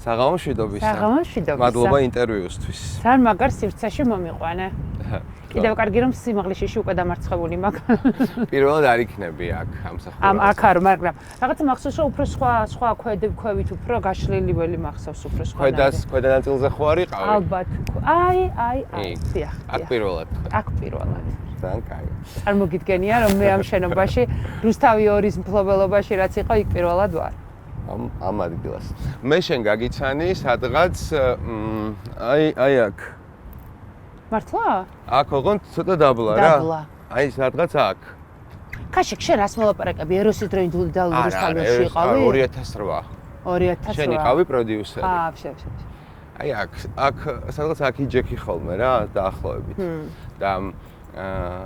საღამოშვიდობისა. მადლობა ინტერვიუსთვის. ძალიან მაგარ სივრცეში მომიყვანე. კიდევ კარგი რომ სიმაღლეში უკვე დამარცხებული მაქვს. პირველად არ იქნები აქ ამ სახურავად. აქ არ, მაგრამ რაღაცა მახსოვს რომ უფრო სხვა ქვევით უფრო გაშლილიველი მახსოვს უფრო სხვა. ქვედა ნაწილზე ხო არ იყავი? ალბათ. აი. დიახ. აქ პირველად. აქ პირველად. ძალიან კაი. წარმოგიდგენია რომ მე ამ შენობაში რუსთავი 2-ის მფლობელობაში რაც იყო იქ პირველად ვარ. ამ ადგილას. მე შენ გაგიცანი სადღაც აი აქ. მართლა? აქ ოღონდ ცოტა დაბლა რა. დაბლა. აი სადღაც აქ. კაშიკ შენ რას მოლაპარაკები? ეროსის დროინდული და რუსთავში იყავი? 2008. 2008. შენ იყავი პროდიუსერი. ვშე. აი აქ სადღაც აქ იჯექი ხოლმე რა დაახლოებით. და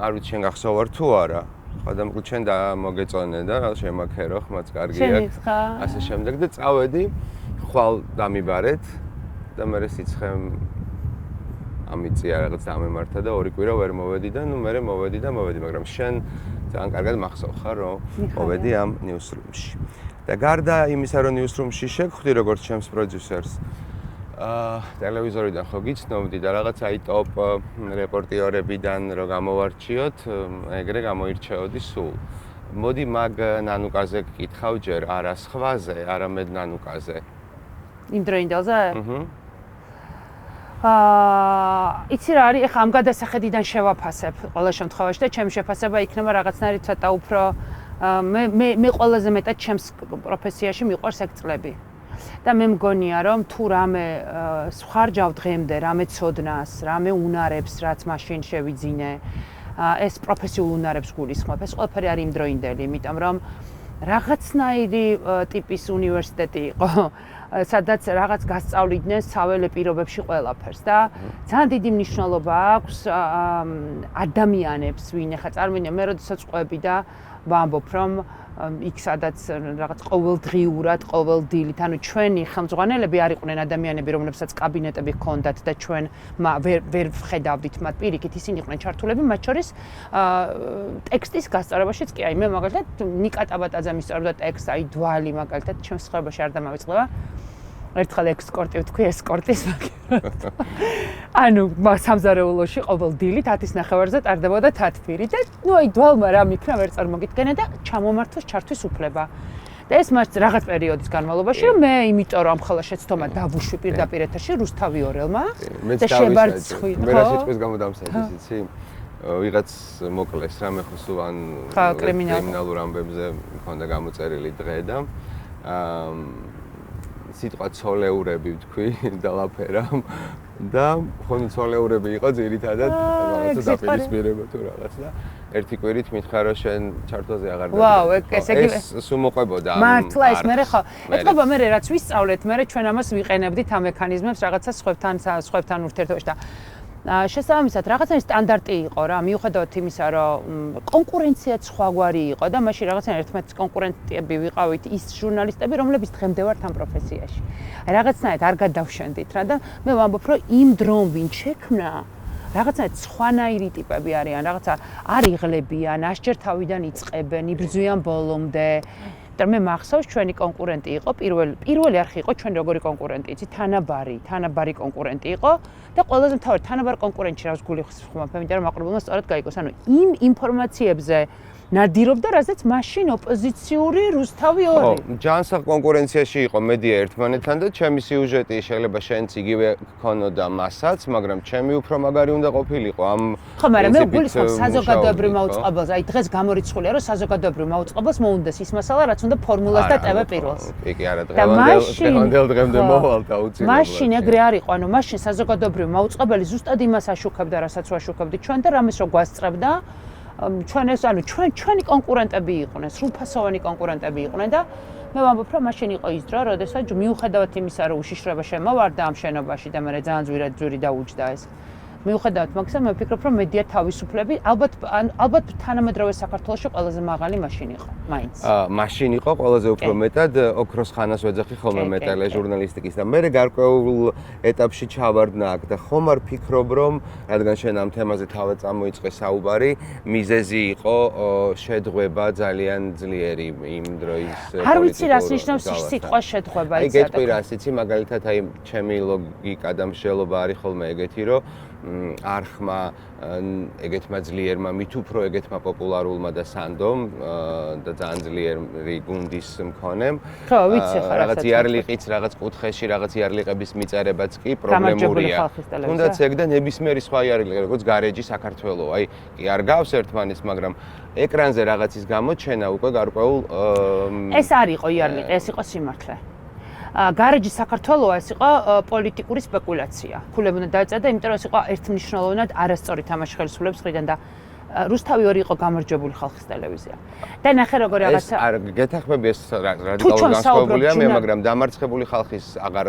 არ ვიცი შენ გახსოვარ თუ არა. ხადამყოლ შენ და მოგეწონე და შემაქერო ხმაც კარგი აქვს. ასე შემდეგ და წავედი ხვალ დამიბარეთ და მე სიცხემ ამიწია რაღაც დამემართა და 2 კვირა ვერ მოვედი და ნუ მე მოვედი, მაგრამ შენ ძალიან კარგად მახსოვ ხარ რომ მოვედი ამ ნიუსრუმში. და გარდა იმისა რომ ნიუსრუმში შეგხვდი როგორც ჩემს პროდიუსერს ტელევიზორიდან ხო გიცნობდი და რაღაც აი ტოპ რეპორტიორებიდან რო გამოვარჩიოთ, ეგრე გამოირჩეოდი სულ. მოდი მაგ ნანუკაზე გკითხავ ჯერ, არა სხვაზე, არამედ ნანუკაზე. იმ დროინდელზე? იცი რა არის, ეხა ამ გადასახედიდან შევაფასებ ყოველ შემთხვევაში და ჩემი შეფასება იქნება რაღაცნაირად ცოტა უფრო მე ყველაზე მეტად ჩემს პროფესიაში მიყვარს ეგ წლები. და მე მგონია რომ თუ რამე სხვარჯავ დღემდე, რამე ცოდნას, რამე უნარებს, რაც მაშინ შევიძინე, ეს პროფესიულ უნარებს გულისხმობ. ეს ყველაფერი არის იმდროინდელი, იმიტომ რომ რაღაცნაირი ტიპის უნივერსიტეტი იყო, სადაც რაღაც გასწავლიდნენ საველე პირობებში ყველაფერს და ძალიან დიდი მნიშვნელობა აქვს ადამიანებს, ვინ ეხა წარმოვიდგინე მე როდესაც ყვები და ვამბობ რომ იქ სადაც რაღაც ყოველდღიურად, ყოველდილით, ანუ ჩვენი ხელმძღვანელები არ იყვნენ ადამიანები, რომლებსაც კაბინეტები ჰქონდათ და ჩვენ ვერ ვხედავდით მათ პირიქით, ისინი იყვნენ ჩართულები, მათ შორის ტექსტის გასწორებაშიც კი, აი მე მაგალითად ნიკა ტაბატაძე მისწორებდა ტექსტს, აი დვალი მაგალითად ჩემს ცხოვრებაში არ დამავიწყდება. ერთხელ ექსკორტი ვთქვი, ესკორტის მაგალითად. ანუ სამზარეულოში ყოველ დილით 10-ის ნახევარზე ტარდებოდა თათბირი და ნუ აი დვალმა რა მიქნა ვერ წარმოგიდგენე და ჩამომართვას ჩართვის უფლება. და ეს მას რაღაც პერიოდის განმავლობაში რომ მე იმიტომ რომ ამხელა შეცდომა დავუშვი პირდაპირ ეთერში რუსთავი ორელმა და შევარცხი. მე რა სიტყვის გამოდამსაჯი იცი? ვიღაც მოკლეს რამე ხო სულ ან კრიმინალურ ამბებზე მქონდა გამოწერილი დღე და სიტყვა ცოლეურები ვთქვი დალაფერა და ხომ ცოლეურები იყო ძირითადად რაღაცა დაპირისპირება თუ რაღაც და ერთი კვირით მითხრა რომ შენ ჩართვაზე აღარ დადი. ვაუ, ეს სულ მოყვებოდა. მართლა ეს მე ხო. ეთქობა მე რაც ვისწავლეთ, მე ჩვენ ამას ვიყენებდით ამ მექანიზმებს რაღაცა სხვებთან ურთიერთობაში და შესაბამისად რაღაცა სტანდარტი იყო რა, მიუხედავად იმისა, რომ კონკურენციაც სხვაგვარი იყო და მაშინ რაღაცა ერთმანეთის კონკურენტები ვიყავით ის ჟურნალისტები, რომლებიც დღემდე ვართ ამ პროფესიაში. რაღაცნაირად არ გადავშენდით რა და მე ვამბობ, რომ იმ დრომ ვინ შექმნა რაღაცნაირად სხვანაირი ტიპები არიან, რაღაცა არ იღლებიან, ასჯერ თავიდან იწყებენ, იბრძვიან ბოლომდე. და მე მახსოვს ჩვენი კონკურენტი იყო პირველი არხი იყო ჩვენ როგორი კონკურენტი იცი თანაბარი კონკურენტი იყო და ყველაზე მთავარი თანაბარ კონკურენტში რას გულისხმობ იმიტომ რომ აყრობილმა სწორად გაიგოს ანუ იმ ინფორმაციებზე ნადირობდა რასაც მაშინ ოპოზიციური რუსთავი 2 ხო ჯანსაღ კონკურენციაში იყო მედია ერთმანეთთან და ჩემი სიუჟეტი შეიძლება შენც იგივე ქონოდა მასაც მაგრამ ჩემი უფრო მაგარი უნდა ყოფილიყო ამ ხო მაგრამ მე გულისხმობ საზოგადოებრივ მაუწყებელს აი დღეს გამორიცხულია რომ საზოგადოებრივ მაუწყებელს მოუნდეს ის მასალა რაც უნდა ფორმულას და ტევ პირველს კი არა დღემდე მოვალ და უცილებლად მაშინ ეგრე არ იყო ანუ მაშინ საზოგადოებრივ მაუწყებელი ზუსტად იმას აშუქებდა რასაც ვაშუქებდით ჩვენ და რამეს რო გვასწრებდა ჩვენ ეს ანუ ჩვენი კონკურენტები იყვნენ, სრულფასოვანი კონკურენტები იყვნენ და მე ვამბობ, რომ მაშინ იყო ის დრო, როდესაც მიუხედავად იმისა, რომ უშიშროება შემოვარდა ამ შენობაში და მე ძალიან ძვირი დაუჯდა ეს. მიუხედავად მაგისა, მე ვფიქრობ, რომ მედია თავისუფლები ალბათ თანამედროვე საქართველოში ყველაზე მაღალი მაშინ იყო, მაინც. მაშინ იყო ყველაზე უფრო მეტად ოქროს ხანას ვეძახი ხოლმე მე ტელეჟურნალისტიკის და მე გარკვეულ ეტაპში ჩავარდნა აქ და ხომ არ ფიქრობ, რომ რადგან შენ ამ თემაზე თავად წამოიწყე საუბარი, მიზეზი იყო შედგება ძალიან ძლიერი იმ დროის არ ვიცი რას ნიშნავს სიტყვა შედგება იცი. აი გეტყვი რას იცი, მაგალითად აი ჩემი ლოგიკა და მსჯელობა არის ხოლმე ეგეთი, რომ არხმა ეგეთმა ძლიერმა მით უფრო ეგეთმა პოპულარულმა და სანდომ და ძალიან ძლიერი გუნდის მქონემ ხო ვიცი ხარ რაღაც იარლიყიც რაღაც კუთხეში რაღაც იარლიყების მიწერებაც კი პრობლემურია თუნდაც ეგ და ნებისმიერი სხვა იარლიყი როგორც გარეჯი საქართველოს აი კი არ გავს ერთმანეთს მაგრამ ეკრანზე რაღაცის გამოჩენა უკვე გარკვეულ ეს არ იყო იარლიყი ეს იყო სიმართლე გარეჯი საქართველოს ეს იყო პოლიტიკური სპეკულაცია. ქულები უნდა დაეწა და იმიტომ რომ ეს იყო ერთმნიშვნელოვნად არასწორი თამაში ხელისუფლების მხრიდან და რუსთავი ორი იყო გამარჯვებული ხალხის ტელევიზია. და ნახე როგორ რაღაცა ეს არ გეთახმები ეს რადიკალური განსხვავებულია მე მაგრამ დამარცხებული ხალხის აღარ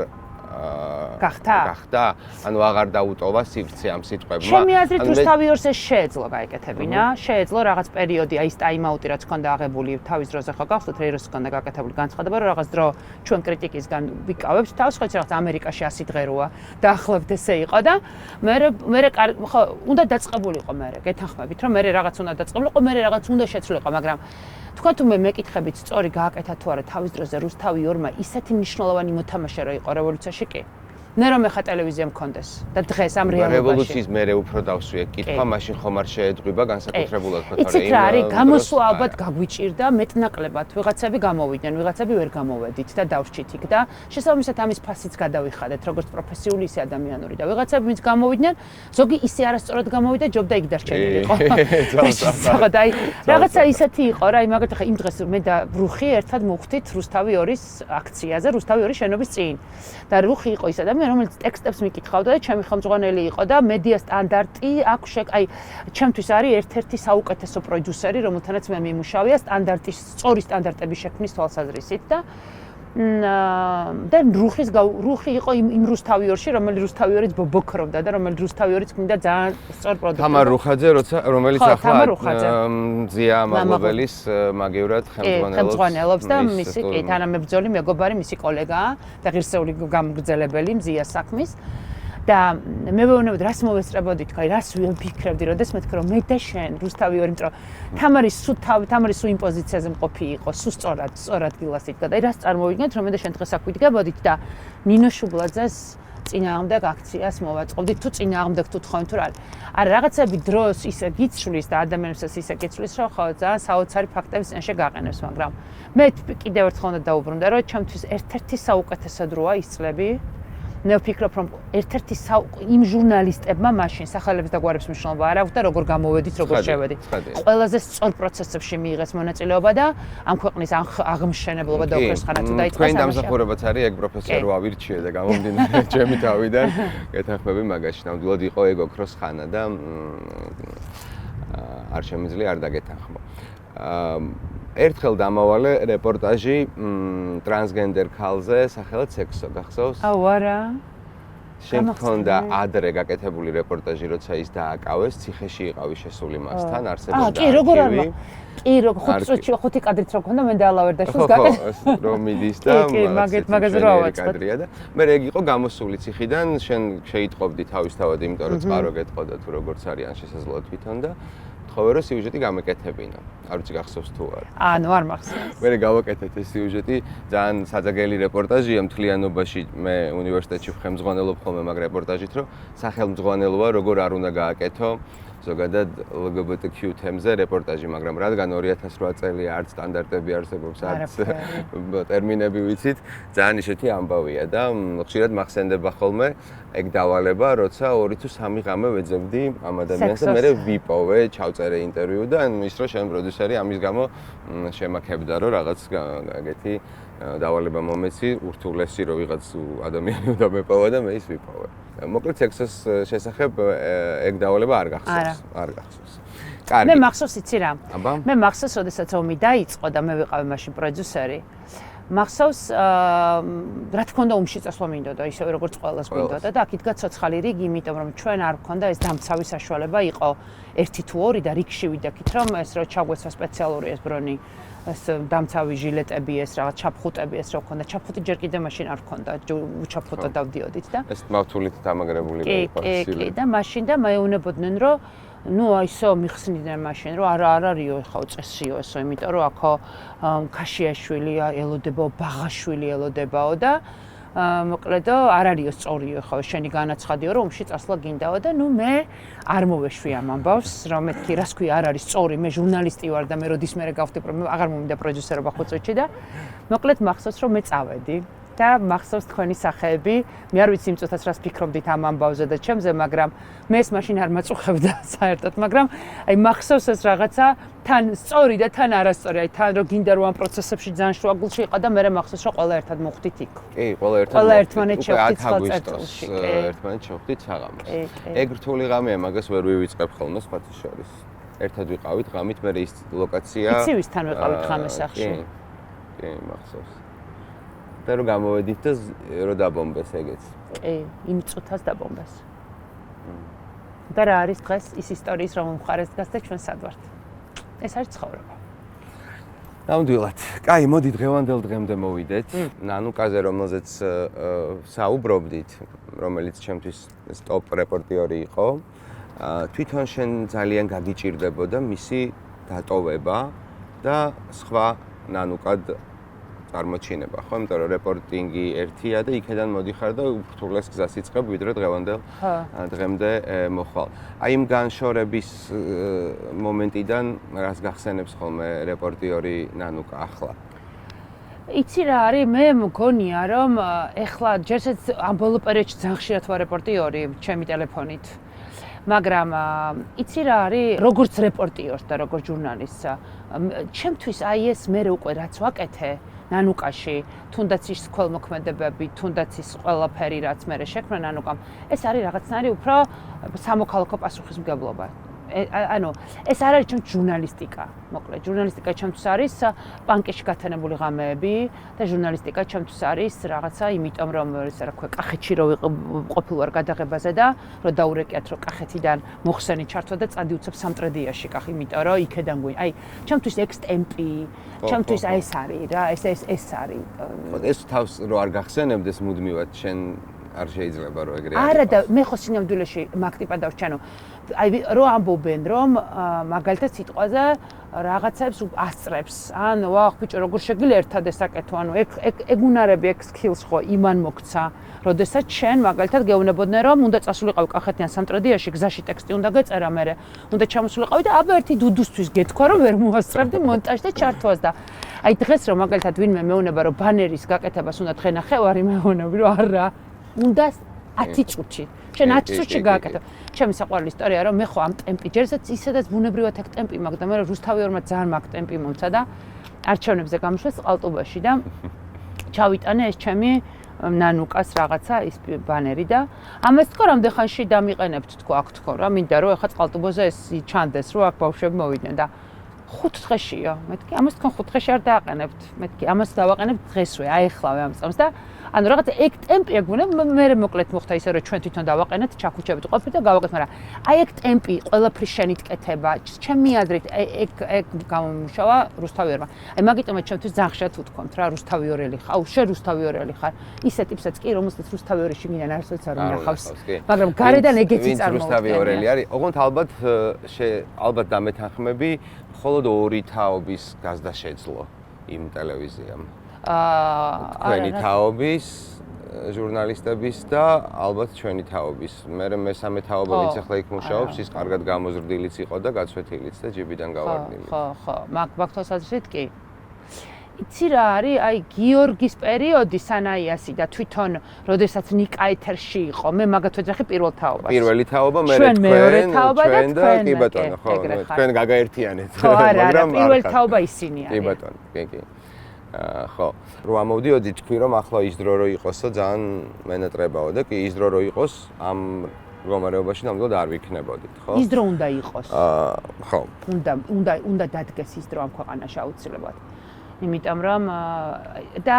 გახდა ანუ აღარ დაუტოვა სივრცე ამ სიტყვებმა ჩემი აზრით რუსთავი ორს ეს შეეძლო გაეკეთებინა შეეძლო რაღაც პერიოდი აი ტაიმაუტი რაც ჰქონდა აღებული თავის დროზე ხო გახსოვთ რეიროს ჰქონდა გაკეთებული განცხადება რომ რაღაც დრო ჩვენ კრიტიკისგან ვიკავებთ თავს ხო რაღაც ამერიკაში 100 დღე როა დაახლოებით ესე იყო და მე ხო უნდა დაწყებულიყო მე გეთანხმებით რომ მე რაღაც უნდა დაწყებულიყო მე რაღაც უნდა შეცვლილიყო მაგრამ თქვა თუ მე მეკითხებით სწორი გააკეთა თუ არა თავის დროზე რუსთავი ორმა ისეთი მნიშვნელოვანი მოთამაშე რო იყო რევოლუციაში კი მე რომ ეხა ტელევიზია მქონდეს და დღეს ამ რეალობაში რევოლუციის მერე უფრო დავსვიე კითხვა მაშინ ხომ არ შეეძღვება განსაკუთრებულად ხო იცით რა არის გამოსვლა ალბათ გაგვიჭირდა მეტნაკლებად ვიღაცები გამოვიდნენ ვიღაცები ვერ გამოვედით და დავსჭით იქ და შესაბამისად ამის ფასიც გადავიხადეთ როგორც პროფესიული ისე ადამიანური და ვიღაცები ვინც გამოვიდნენ ზოგი ისე არასწორად გამოვიდა ჯობდა იქ დარჩენილიყო ზოგადად აი რაღაცა ისეთი იყო რა აი მაგათ ხა იმ დღეს მე და რუხი ერთად მოვხდით რუსთავი ორის აქციაზე რუსთავი ორის შენობის წინ და რუხი იყო ის ადამიანი რომელიც ტექსტებს მიკითხავდა და ჩემი ხელმძღვანელი იყო და მედია სტანდარტი აქვს აი ჩემთვის არის ერთ-ერთი საუკეთესო პროდიუსერი რომელთანაც მე მიმუშავია სტანდარტის სწორი სტანდარტების შექმნის თვალსაზრისით და რუხი იყო იმ რუსთავი ორში რომელიც რუსთავი ორიც ბობოქრობდა და რომელიც რუსთავი ორიც მინდა ძალიან სწორ პროდუქტი თამარ რუხაძე რომელიც ახლა ზია მაღლობელის მაგივრად ხელმძღვანელობს და მისი კი თანამებრძოლი მეგობარი მისი კოლეგაა და ღირსეული გამგრძელებელი მზიას საქმის და მე ვეუბნებოდი რას მოვესწრებოდი თქვა რას ვიფიქრებდი როდეს მეთქე რომ მე და შენ რუსთავი ორი იმიტომ თამარი სულ იმ პოზიციაზე მყოფი იყო სულ სწორად დილას იდგა და რას წარმოვიდგენთ რომ მე და შენ დღეს აქ ვიდგებოდით და ნინო შუბლაძეს წინააღმდეგ აქციას მოვაწყობდით თუ წინააღმდეგ თუ თქვენ თუ რა არა რაღაცები დროს ისე გიცვლის და ადამიანებსაც ისე გიცვლის რომ ხო ძალიან საოცარი ფაქტების წინაშე გაყენებს მაგრამ მე კიდევ ერთხელ უნდა დაუბრუნდე რომ ჩემთვის ერთ-ერთი საუკეთესო დროა ის წლები მე ვფიქრობ რომ ერთ-ერთი იმ ჟურნალისტებმა მაშინ სახელებს და გვარებს მნიშვნელობა არ აქვს და როგორ გამოვედით როგორ შევედით ყველაზე სწორ პროცესებში მიიღეს მონაწილეობა და ამ ქვეყნის აღმშენებლობა და ოქროს ხანა თუ დაიწყეს თქვენ დამსახურებაც არის ეგ პროფესორი რო ავირჩიე და გამომდინარე ჩემი თავიდან გეთანხმები მაგაში ნამდვილად იყო ეგ ოქროს ხანა და არ შემიძლია არ დაგეთანხმო ერთხელ დამავალე რეპორტაჟი ტრანსგენდერ ქალზე სახელად სექსო გახსოვს? აუ არა. შენ გქონდა ადრე გაკეთებული რეპორტაჟი, როცა ის დააკავეს, ციხეში იყავი შესული მასთან, არსებობდა. კი, როგორ არა? კი, როგორ 5 წუთში 5 კადრით რო გქონდა, მე და ალავერდაშვილს გაკეთე. რომ მიდის და მაგაზე რა ავაწყოთ. და მე ეგ იყო გამოსული ციხიდან, შენ შეიტყობდი თავისთავად, იმიტომ რომ წყარო გეტყოდა თუ როგორც არიან შესაძლოა თვითონ და თხოვე რომ სიუჟეტი გამეკეთებინა. არ ვიცი გახსოვს თუ არა. ანუ არ მახსოვს. მე გავაკეთეთ ეს სიუჟეტი, ძალიან საძაგელი რეპორტაჟია მთლიანობაში. მე უნივერსიტეტში ხელმძღვანელობ ხოლმე მაგ რეპორტაჟით, რომ სახელმძღვანელოა როგორ არ უნდა გააკეთო ზოგადად LGBTQ თემზე რეპორტაჟი, მაგრამ რადგან 2008 წელია არც სტანდარტები არსებობს, არც ტერმინები ვიცით, ძალიან ისეთი ამბავია და ხშირად მახსენდება ხოლმე ეგ დავალება, როცა 2 თუ 3 ღამე ვეძებდი ამ ადამიანს და მე ვიპოვე, ჩავწერე ინტერვიუ და ის რო შენ პროდიუსერი ამის გამო შემაქებდა რომ რაღაც ეგეთი დავალება მომეცი, ურთულესი რომ ვიღაც ადამიანი უნდა მეპოვა და მე ის ვიპოვე. მოკლედ სექსის შესახებ ეგ დავალება არ გახსოვს. არ გახსოვს. კარგი. მე მახსოვს იცი რა. მე მახსოვს, როდესაც ომი დაიწყო და მე ვიყავი მაშინ პროდიუსერი. მახსოვს რა თქმა უნდა ომში წასვლა მინდოდა ისევე როგორც ყველას მინდოდა და აქ იდგა ცოცხალი რიგი, იმიტომ რომ ჩვენ არ გქონდა ეს დამცავი საშუალება იყო 1 თუ 2 და რიგში ვიდექით რომ ეს რო ჩაგვეცვა სპეციალური ეს ბრონი ეს დამცავი ჟილეტები ეს რაღაც ჩაფხუტები ეს რო ქონდა ჩაფხუტი ჯერ კიდე მაშინ არ ქონდა უჩაფხუტო დავდიოდით და ეს მავთულით დამაგრებული იყო კი და მაშინ და მეუნებოდნენ რომ ну айсо მიხსნიდნენ მაშინ რომ არა არისო ხა წესიო ესო იმიტომ რომ აქო ქაშიაშვილი ელოდებაო ბაღაშვილი ელოდებაო და მოკლედო არ არისო სწორიო ხა შენი განაცხადიო რომ ომში წასვლა გინდაო და ну მე არ მოვეშვი ამ ამბავს რომ მეთქი რას ქვია არ არის სწორი მე ჟურნალისტი ვარ და მე როდის მე გავხდი აღარ მომინდა პროდიუსერობა ხუწუჩი და მოკლედ მახსოვს რომ მე წავედი და მახსოვს თქვენი სახეები. მე არ ვიცი იმ წუთას რას ფიქრობდით ამ ამბავზე და ჩემზე, მაგრამ მე ეს მაშინ არ მაწუხებდა საერთოდ, მაგრამ აი მახსოვს ეს რაღაცა თან სწორი და თან არასწორი, აი თან რო გინდა რომ ამ პროცესებში ძალიან შუაგულში იყა და მე მახსოვს რომ ყველა ერთად მოხვდით იქ. კი, ყველა ერთმანეთს შევხვდით საერთოში. ერთმანეთს შევხვდით საღამოს. ეგ რთული ღამეა, მაგას ვერ ვივიწყებ ხოლმე სხვათა შორის. ერთად ვიყავით ღამით, მე ის ლოკაცია. იცი ვისთან ვიყავით ღამეს სახში? კი, მახსოვს. და რომ გამოვედით და რომ დაბომბეს ეგეც. კი, იმ წუთას დაბომბეს. და რა არის დღეს ის ისტორიის რომ მხარეს დგას და ჩვენ სად ვართ? ეს არის ცხოვრება. ნამდვილად. კაი, მოდი დღევანდელ დღემდე მოვიდეთ. ნანუკაზე რომელზეც საუბრობდით, რომელიც ჩემთვის ტოპ რეპორტიორი იყო. თვითონ შენ ძალიან გაგიჭირდებოდა მისი დატოვება და სხვა ნანუკად წარმოჩინება, ხო? იმიტომ რომ რეპორტინგი ერთია და იქედან მოდიხარ და უბრალოდ გზას იწყებ, ვიდრე დღევანდელ დღემდე მოხვალ. აი იმ განშორების მომენტიდან რას გახსენებს ხოლმე რეპორტიორი ნანუკა ახლა? იცი რა არის, მე მგონია რომ ეხლა ჯერსაც ამ ბოლო პერიოდში ძალიან ხშირად ვარ რეპორტიორი ჩემი ტელეფონით. მაგრამ იცი რა არის, როგორც რეპორტიორს და როგორც ჟურნალისტს, ჩემთვის აი ეს მე უკვე რაც ვაკეთე ნანუკაში, თუნდაც ის ქველმოქმედებები, თუნდაც ის ყველაფერი რაც მე შექმნა ნანუკამ, ეს არის რაღაცნაირი უფრო სამოქალაქო პასუხისმგებლობა. ანუ ეს არ არის ჩემ ჟურნალისტიკა, მოკლედ ჟურნალისტიკა ჩემთვის არის პანკეში გათანებული ღამეები და ჟურნალისტიკა ჩემთვის არის რაღაცა იმიტომ რომ ესე რა ქვია კახეთში რო ყოფილ ვარ გადაღებაზე და რო დაურეკიათ რომ კახეთიდან მოხსენი ჩართვა და წადი უცებ სამტრედიაში კახი, იმიტომ რომ იქედან გვი. აი ჩემთვის ექსტემპი, ჩემთვის აი ეს არის რა, ეს არის. ეს თავს რო არ გახსენებდეს მუდმივად შენ არ შეიძლება რომ ეგრე არა და მე ხო სინამდვილეში მაგ ტიპად დავჩანო. აი რო ამბობენ რომ მაგალითად სიტყვაზე რაღაცებს ასწრებს. ან ვახ ბიჭო როგორ შეგიძლია ერთად ესაკეთო, ანუ ეგ უნარები, ეგ skills ხო იმან მოგცა, როდესაც შენ მაგალითად გეუბნებოდნენ რომ უნდა წასულიყავი კახეთიდან სამტრედიაში, გზაში ტექსტი უნდა გეწერა მერე, უნდა ჩამოსულიყავი და აბა ერთი დუდუსთვის გეთქვა რომ ვერ მოასწრებდი მონტაჟს და ჩართვას და აი დღეს რომ მაგალითად ვინმე მეუნება რომ ბანერის გაკეთებას უნდა დღე ნახევარი მეუნები რომ არა უნდა 10 წუთში. შენ 10 წუთში გააკეთე. ჩემი საყვარელი ისტორია რომ მე ხო ამ ტემპი ჯერსაც ისედაც ბუნებრივად აქ ტემპი მაქვს და მე რუსთავიორმა ძალიან მაგ ტემპი მომცა და არჩევნებზე გამოშვეს ყალტუბაში და ჩავიტანე ეს ჩემი ნანუკას რაღაცა ის ბანერი და ამას თქო რამდენ ხანში დამიყენებთ თქო აქ თქო რა მინდა რომ ეხა ყალტუბაზე ეს ჩანდეს რომ აქ ბავშვები მოვიდნენ და 5 დღეშია. მეთქი ამას თქო 5 დღეში არ დააყენებთ. მეთქი ამას დავაყენებთ დღესვე, აი ეხლავე ამ წამს და ანუ რაღაცა ეგ ტემპი ეგუნა მე მოკლედ მოხდა ისე რომ ჩვენ თვითონ დავაყენეთ, ჩაქუჩებით ყოფილი და გავაკეთეთ, მაგრამ აი ეგ ტემპი, ყველაფრის შენით კეთება, ჩემი აზრით ეგ გამომუშავა რუსთავიორმა. აი მაგიტომაც ჩემთვის ძალიან ხშირად უთქვამთ რა რუსთავიორელი ხარ, შენ რუსთავიორელი ხარ. ისე ტიპსაც კი რომელსაც რუსთავიორში გინან არასოდეს არ უნახავს. მაგრამ გარედან ეგეთი წარმოუდგენია. რუსთავიორელი არის. ოღონდ ალბათ დამეთანხმები მხოლოდ ორი თაობის გაზდა შეძლო იმ ტელევიზიამ. თქვენი თაობის ჟურნალისტების და ალბათ ჩვენი თაობის. მე მესამე თაობა ვინც ახლა იქ მუშაობს, ის კარგად გამოზრდილიც იყო და გაცვეთილიც და ჯიბიდან გავარდნილი. ხო, მაგ თვალსაზრისით კი. იცი რა არის, აი გიორგის პერიოდი სანაიასი და თვითონ როდესაც ნიკა ეთერში იყო, მე მაგათ ვეძახი პირველ თაობას. პირველი თაობა, მე ჩვენ მეორე თაობა და თქვენ კი ბატონო, ხო, თქვენ გაგაერთიანეთ. მაგრამ პირველი თაობა ისინი არის. კი ბატონო, კი. ხო, რო ამოვდიოდი თქვი რომ ახლა ის დრო რო იყოსო ძალიან მენატრებაო და კი ის დრო რო იყოს ამ მდგომარეობაში ნამდვილად არ ვიქნებოდით, ხო? ის დრო უნდა იყოს. ხო. უნდა დადგეს ის დრო ამ ქვეყანაში აუცილებლად. იმიტომ რომ და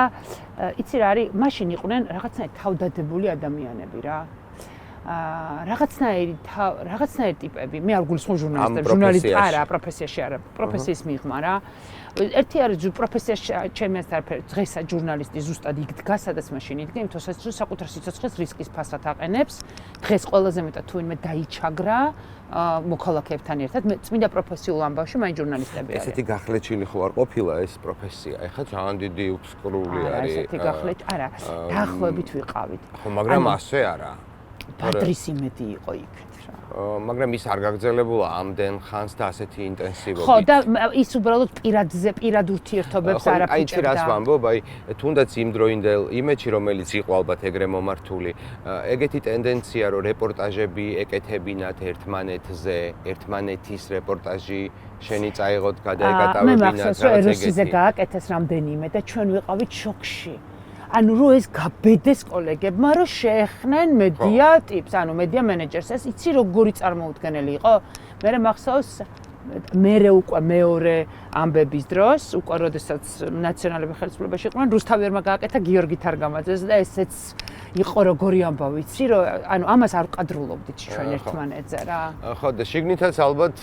იცი რა არის, მაშინ იყვნენ რაღაცნაირად თავდადებული ადამიანები რა. რაღაცნაირი ტიპები, მე არ გულისხმობ ჟურნალისტებს, არა, პროფესიაში არა, პროფესიის მიღმა რა. ერთი არის პროფესიაში ჩემი ასწრაფი, დღესაც ჟურნალისტი ზუსტად იქ დგა, სადაც მაშინ იდგა, იმთოსაც რომ საკუთარ სიცოცხლეს რისკის ფასად აყენებს. დღეს ყველაზე მეტად თუ ვინმე დაიჩაგრა მოქალაქეებთან ერთად, მე წმინდა პროფესიულ ამბავში მაინც ჟურნალისტები არის. ესეთი გახლეჩილი ხო არ ყოფილა ეს პროფესია? ეხლა ძალიან დიდი უბსკურული არის. ესეთი გახლეჩ, არა, დაახლოებით ვიყავით. ხო, მაგრამ ასე არა. ბადრის იმედი იყო იქეთ რა. მაგრამ ის არ გაგრძელებულა ამდენ ხანს და ასეთი ინტენსივობით. ხო, და ის უბრალოდ პირად ურთიერთობებს არ აფუჭებდა. აი, იცი რას ვამბობ, აი, თუნდაც იმდროინდელ იმეჯი, რომელიც იყო ალბათ ეგრე მომართული, ეგეთი ტენდენცია, რომ რეპორტაჟები ეკეთებინათ ერთმანეთზე, ერთმანეთის რეპორტაჟი შენი წაიღოთ, გადაეკატავებინათ, რაღაც ეგეთი. მე მახსოვს, რომ ეროსიზე გააკეთეს რამდენიმე და ჩვენ ვიყავით შოქში. ანუ რო ეს გაბედეს კოლეგებმა, რომ შეეხნენ მედია ტიპს, ანუ მედია მენეჯერს, ეს იცი როგორი წარმოუდგენელი იყო? მე მახსოვს მერე უკვე მეორე ამბების დროს, უკვე როდესაც ნაციონალები ხელისუფლებაში იყვნენ, რუსთავიერმა გააკეთა გიორგი თარგამაძეს და ესეც იყო როგორი ამბავი, იცი რომ ანუ ამას არ ვკადრულობდით ჩვენ ერთმანეთზე რა. ხო და შიგნითაც ალბათ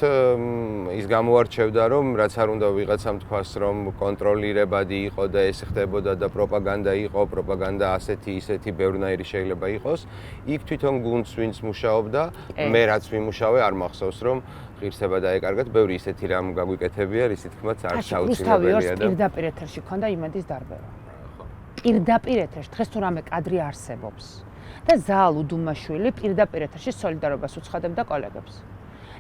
ის გამოარჩევდა რომ რაც არ უნდა ვიღაცამ თქვას რომ კონტროლირებადი იყო და ეს ხდებოდა და პროპაგანდა იყო, პროპაგანდა ასეთი ისეთი ბევრნაირი შეიძლება იყოს. იქ თვითონ გუნდს ვინც მუშაობდა, მე რაც ვიმუშავე არ მახსოვს რომ ღირსება დაეკარგათ, ბევრი ისეთი რამ გაგვიკეთებია, რის თქმაც არ საუცილებლია და პირდაპირ ეთერში ქონდა იმედის დარბევა. პირდაპირ ეთერში დღეს თუ რამე კადრი არსებობს და ზაალ უდუმაშვილი პირდაპირ ეთერში სოლიდარობას უცხადებდა კოლეგებს.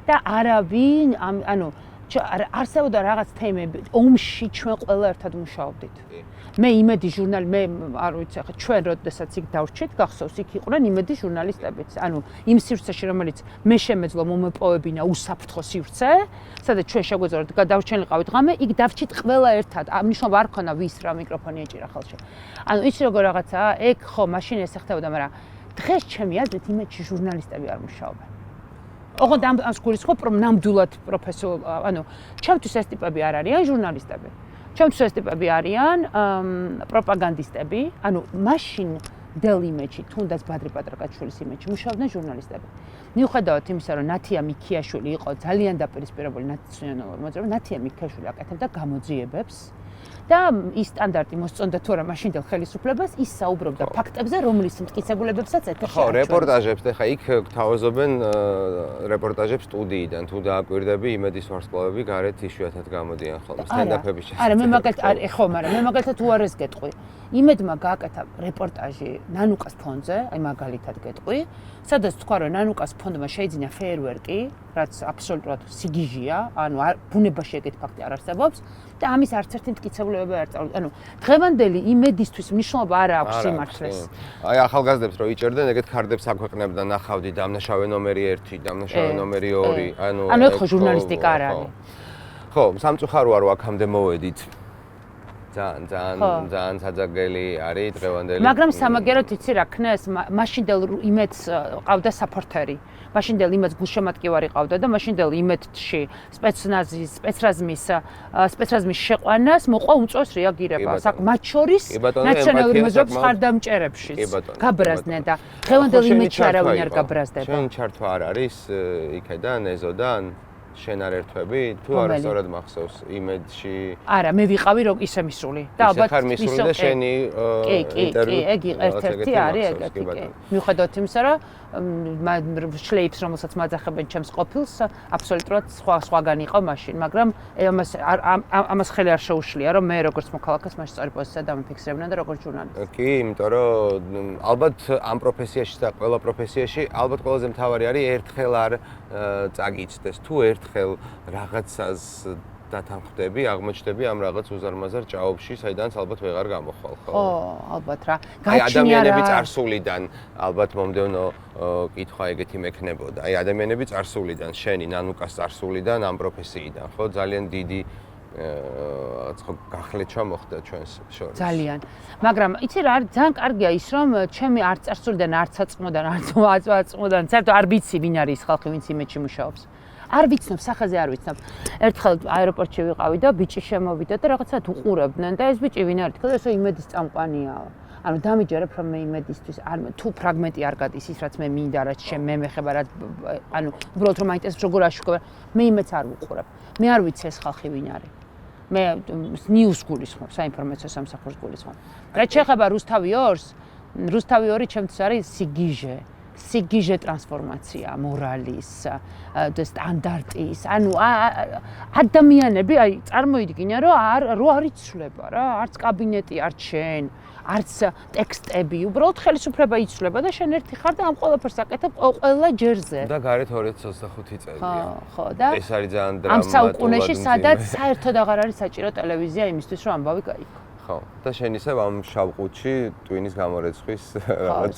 და არავინ ანუ არსებობდა რაღაც თემები, ომში ჩვენ ყველა ერთად მუშაობდით. მე იმედი ჟურნალი, მე არ ვიცი ახლა ჩვენ როდესაც იქ დავრჩით, გახსოვს იქ იყვნენ იმედი ჟურნალისტებიც. ანუ იმ სივრცეში, რომელიც მე შემეძლო მომეპოვებინა უსაფრთხო სივრცე, სადაც ჩვენ შეგვეძლო დავჩენილიყავით ღამე, იქ დავრჩით ყველა ერთად. ამნიშნობა არ ქონა ვის რა მიკროფონი ეჭირა ხელში. ანუ იცი როგორ რაღაცაა, ეგ ხო მაშინ ეს ხდებოდა, მაგრამ დღეს ჩემი აზრით იმედში ჟურნალისტები არ მუშაობენ. ოღონდ ამას გულისხმობ, რომ ნამდვილად პროფესიულ, ანუ ჩემთვის ეს ტიპები არ არიან ჟურნალისტები. ჩემთვის ეს ტიპები არიან პროპაგანდისტები, ანუ მაშინ დელ იმეჯში, თუნდაც ბადრი პატრაკაშვილის იმეჯში მუშაობდნენ ჟურნალისტები. მიუხედავად იმისა, რომ ნათია მიქიაშვილი იყო ძალიან დაპირისპირებული ნაციონალური მოძრაობა, ნათია მიქიაშვილი აკეთებდა გამოძიებებს და ის სტანდარტი მოსწონდა თუ არა მაშინდელ ხელისუფლებას, ის საუბრობდა ფაქტებზე, რომლის მტკიცებულებებსაც ეთერში ხო, რეპორტაჟებს, ახლა იქ გთავაზობენ რეპორტაჟებს სტუდიიდან, თუ დააკვირდები, იმედის ვარსკვლავები გარეთ იშვიათად გამოდიან ხოლმე სტენდაფების შესახებ. არა, მე მაგალითად, ხო, მაგრამ მე მაგალითად უარეს გეტყვი. იმედმა გააკეთა რეპორტაჟი ნანუკას ფონზე, აი მაგალითად გეტყვი, სადაც თქვა, რომ ნანუკას ფონდმა შეიძინა ფეერვერკი, რაც აბსოლუტურად სიგიჟია, ანუ ბუნებაში ეგეთი ფაქტი არ არსებობს და ამის არც ერთი მტკიცებულება არ წავიდა. ანუ დღევანდელი იმედისთვის მნიშვნელობა არ აქვს სიმართლეს. აი ახალგაზრდებს რო იჭერდნენ, ეგეთ ქარდებს აქვეყნებდა, ნახავდი დამნაშავე ნომერი 1, დამნაშავე ნომერი 2, ანუ ეგ ხო ჟურნალისტიკა არ არის. ხო, სამწუხაროა რომ აქამდე მოვედით. ძალიან საძაგელი არის დღევანდელი. მაგრამ სამაგეროდ იცი რა ქნეს, მაშინდელ იმედს ყავდა საფორთერი. მაშინდელ იმედს გულშემატკივარი ყავდა და მაშინდელ იმედში სპეცრაზმის შეყვანას მოყვა უწოს რეაგირება. მათ შორის ნაციონალური მოძრაობის მხარდამჭერებშიც გაბრაზდნენ და დღევანდელ იმედში არავინ არ გაბრაზდება. შენ ჩართვა არ არის იქედან, ეზოდან? შენ არ ერთვები თუ არა სწორად მახსოვს იმედში არა მე ვიყავი რომ ისე მისული და ალბათ მისული და შენი ინტერვიუ ეგ ერთ-ერთი არის ეგეთი კი მიუხედავად იმისა რომ შლეიფს რომელსაც მაძახებენ ჩემს ყოფილს აბსოლუტურად სხვაგან იყო მაშინ მაგრამ ამას ხელი არ შეუშლია რომ მე როგორც მოქალაქეს მაშინ სწორი პოზიცია დამიფიქსირებდნენ და როგორც ჟურნალისტი კი იმიტომ რომ ალბათ ამ პროფესიაში და ყველა პროფესიაში ალბათ ყველაზე მთავარი არის ერთხელ არ წაგიცდეს თუ ერთხელ რაღაცას დათანხმდები, აღმოჩნდები ამ რაღაც უზარმაზარ ჭაობში, საიდანაც ალბათ ვეღარ გამოხვალ, ხო? ხო, ალბათ რა. აი ადამიანები წარსულიდან ალბათ მომდევნო კითხვა ეგეთი მექნებოდა. აი ადამიანები წარსულიდან, შენი ნანუკას წარსულიდან ამ პროფესიიდან, ხო? ძალიან დიდი ხო გახლეჩვა მოხდა ჩვენს შორის. ძალიან. მაგრამ იცი რა არის ძალიან კარგია ის რომ ჩემი არ წარსულიდან, არც აწმოდან, არც აწმოდან, საერთოდ არ ვიცი ვინ არის ხალხი, ვინც იმედში მუშაობს. არ ვიცნობ, სახეზე არ ვიცნობ. ერთხელ აეროპორტში ვიყავი და ბიჭი შემოვიდა და რაღაცა უყურებდნენ და ეს ბიჭი ვინ არის? თქო ეს იმედის წამყვანიაო. ანუ დამიჯერებ რომ მე იმედისთვის თუ ფრაგმენტი არ გადის ის რაც მე მინდა რაც მე მეხება რაც ანუ უბრალოდ რომ აინტერესებს როგორ აშუქება მე იმედს არ ვუყურებ. მე არ ვიცი ეს ხალხი ვინ არის. მე ნიუს გულისხმობ, საინფორმაციო სამსახურს გულისხმობ. რაც შეეხება რუსთავი 2-ს, რუსთავი 2 ჩემთვის არის სიგიჟე ტრანსფორმაცია, მორალის, სტანდარტის, ანუ ადამიანები, აი წარმოიდგინე რომ არ იცვლება რა, არც კაბინეტი, არც შენ, არც ტექსტები, უბრალოდ ხელისუფლება იცვლება და შენ ერთი ხარ და ამ ყველაფერს აკეთებ ყველა ჯერზე. და გარეთ 2025 წელია. ხო, და ეს არის ძალიან დრამატულად. ამ საუკუნეში სადაც საერთოდ აღარ არის საჭირო ტელევიზია იმისთვის რომ ამბავი გაიგო. ხო, და შენ ისევ ამ შავყუთში ტვინის გამორეცხვის რაღაც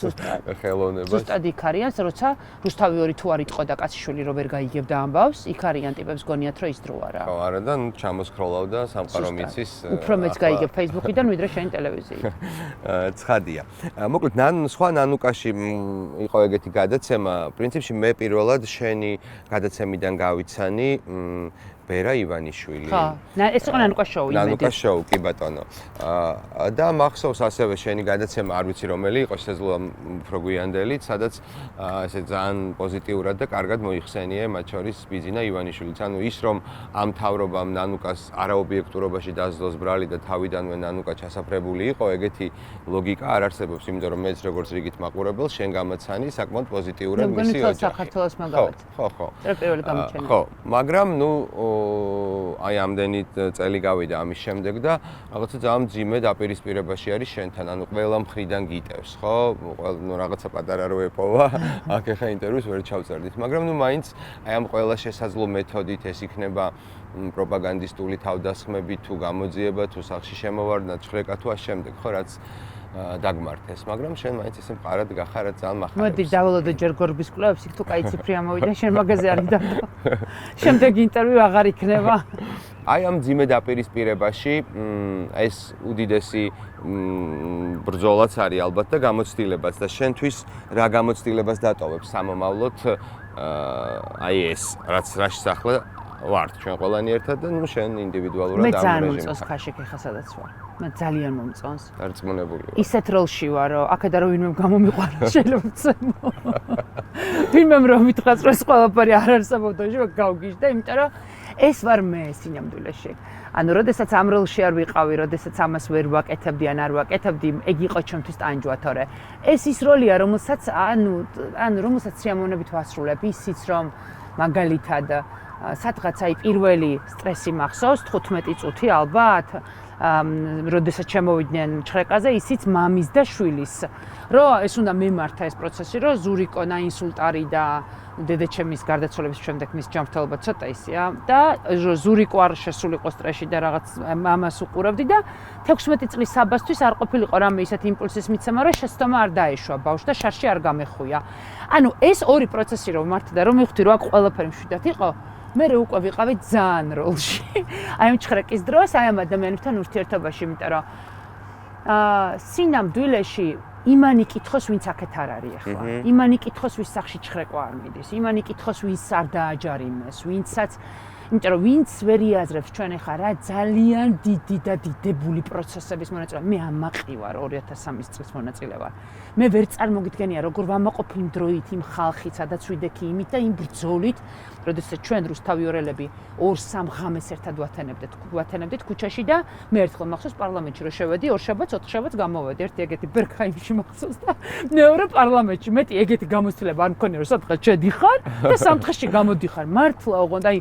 ხელოვნებას. ზუსტად იქ არიან, როცა რუსთავი 2 თუ არ იტყოდა კაციშვილი რომ ვერ გაიგებდა ამბავს, იქ არიან ტიპებს გონიათ რომ ის დრო არა. ხო, არა და ჩამოსქროლავდა სამყარო მიცის. უფრო მეც გაიგებ Facebook-იდან ვიდრე შენი ტელევიზიით. ცხადია. მოკლედ სხვა ნანუკაში იყო ეგეთი გადაცემა, პრინციპში მე პირველად შენი გადაცემიდან გავიცანი ბერა ივანიშვილი. ხო, ეს იყო ნანუკა შოუ იმედი. ნანუკა შოუ, კი ბატონო. და მახსოვს ასევე შენი გადაცემა, არ ვიცი რომელი იყო, შესაძლოა უფრო გვიანდელი, სადაც ესე ძალიან პოზიტიურად და კარგად მოიხსენიე მათ შორის ბიძინა ივანიშვილიც. ანუ ის რომ ამ თავრობამ ნანუკას არაობიექტურობაში დაძლოს ბრალი და თავიდანვე ნანუკა ჩასაფრებული იყო, ეგეთი ლოგიკა არ არსებობს, იმიტომ რომ მეც როგორც რიგით მაყურებელს შენ გამაცანი საკმაოდ პოზიტიურად მისი ოჯახი. საქართველოს მაგალითად. ხო. პირველი გამოჩენა. ხო, მაგრამ ნუ აი ამდენი წელი გავიდა ამის შემდეგ და რაღაცა ძალიან მძიმე დაპირისპირებაში არის შენთან, ანუ ყველა მხრიდან გიტევს, ხო? ნუ რაღაცა პატარა რო ეპოვა, აქ ახლა ინტერვიუს ვერ ჩავწერდით, მაგრამ ნუ მაინც აი ამ ყველა შესაძლო მეთოდით ეს იქნება პროპაგანდისტული თავდასხმები თუ გამოძიება თუ სახში შემოვარდნა, ჩხრეკა თუ ამ შემდეგ, ხო, რაც დაგმართეს, მაგრამ შენ მაინც ესე მყარად გახარა ძალიან მახარებს. მოდი დავალოდო ჯერ გორბის კვლევებს, იქ თუ კაი ციფრი ამოვიდა, შენ მაგაზე არ გიდამდო. შემდეგი ინტერვიუ აღარ იქნება. აი ამ ძიმე დაპირისპირებაში ეს უდიდესი ბრძოლაც არის ალბათ და გამოცდილებაც და შენთვის რა გამოცდილებას დატოვებ სამომავლოდ აი ეს რაც რაშიც ახლა ვართ ჩვენ ყველანი ერთად და ნუ შენ ინდივიდუალურად ამ რეჟიმში. მე ძალიან მომწონს ხაშიკი ხა სადაც ვარ. მე ძალიან მომწონს. დარწმუნებული ვარ. ისეთ როლში ვარ, რომ აქედან რომ ვინმე გამომიყვანა შეიძლება ვცემო. ვინმე რომ მითხრას რომ ეს ყველაფერი არ არსებობდა, შეიძლება გავგიჟდა, იმიტომ რომ ეს ვარ მე სინამდვილეში. ანუ როდესაც ამ როლში არ ვიყავი, როდესაც ამას ვერ ვაკეთებდი ან არ ვაკეთებდი, ეგ იყო ჩემთვის ტანჯვა, თორე ეს ის როლია, რომელსაც რომელსაც სიამოვნებით ვასრულებ, ისიც რომ მაგალითად სადღაც აი პირველი სტრესი მახსოვს 15 წუთი ალბათ როდესაც შემოვიდნენ ჩხრეკაზე ისიც მამის და შვილის რომ ეს უნდა მემართა ეს პროცესი რომ ზურიკო ნაინსულტარი და დედაჩემის გარდაცვალების შემდეგ მის ჯანმრთელობა ცოტა ისია და ზურიკო არ შესულიყო სტრესში და რაღაც მამას უყურებდი და 16 წლის საბასთვის არ ყოფილიყო რამე ისეთი იმპულსის მიცემა რომ შეცდომა არ დაეშვა ბავშვს და შარში არ გამეხუია. ანუ ეს ორი პროცესი რომ მართდა რომ მივხვდი რომ აქ ყველაფერი მშვიდად იყო მე უკვე ვიყავი ძალიან როლში. აი ამ ჩხრეკის დროს აი ამ ადამიანებთან ურთიერთობაში, იმიტომ რომ სინამდვილეში იმანი კითხოს, ვინც აქეთ არ არის ახლა. იმანი კითხოს, ვის სახში ჩხრეკვა არ მიდის. იმანი კითხოს, ვინც არ დააჯარიმეს, ვინცაც იმიტომ რომ ვინც ვერ იაზრებს ჩვენ ახლა რა ძალიან დიდი და დიდებული პროცესების მონაწილე. მე ამაყი ვარ 2003 წლის მონაწილე ვარ. მე ვერ წარმოგიდგენია როგორ ვამაყოფილ დროით იმ ხალხით, სადაც ვიდექი იმით და იმ ბრძოლით, როდესაც ჩვენ რუსთავიორელები 2-3 ღამეს ერთად ვათენებდით ქუჩაში და მე ერთხელ მახსოვს პარლამენტში რომ შევედი, ორ შაბათს, ოთხ შაბათს გამოვედი, ერთი ეგეთი ბერქაიმში მახსოვს და მეორე პარლამენტში, მეტი ეგეთი გამოცდილება არ მქონია, რომ სადღაც შედიხარ და სამთხეში გამოდიხარ. მართლა ოღონდ აი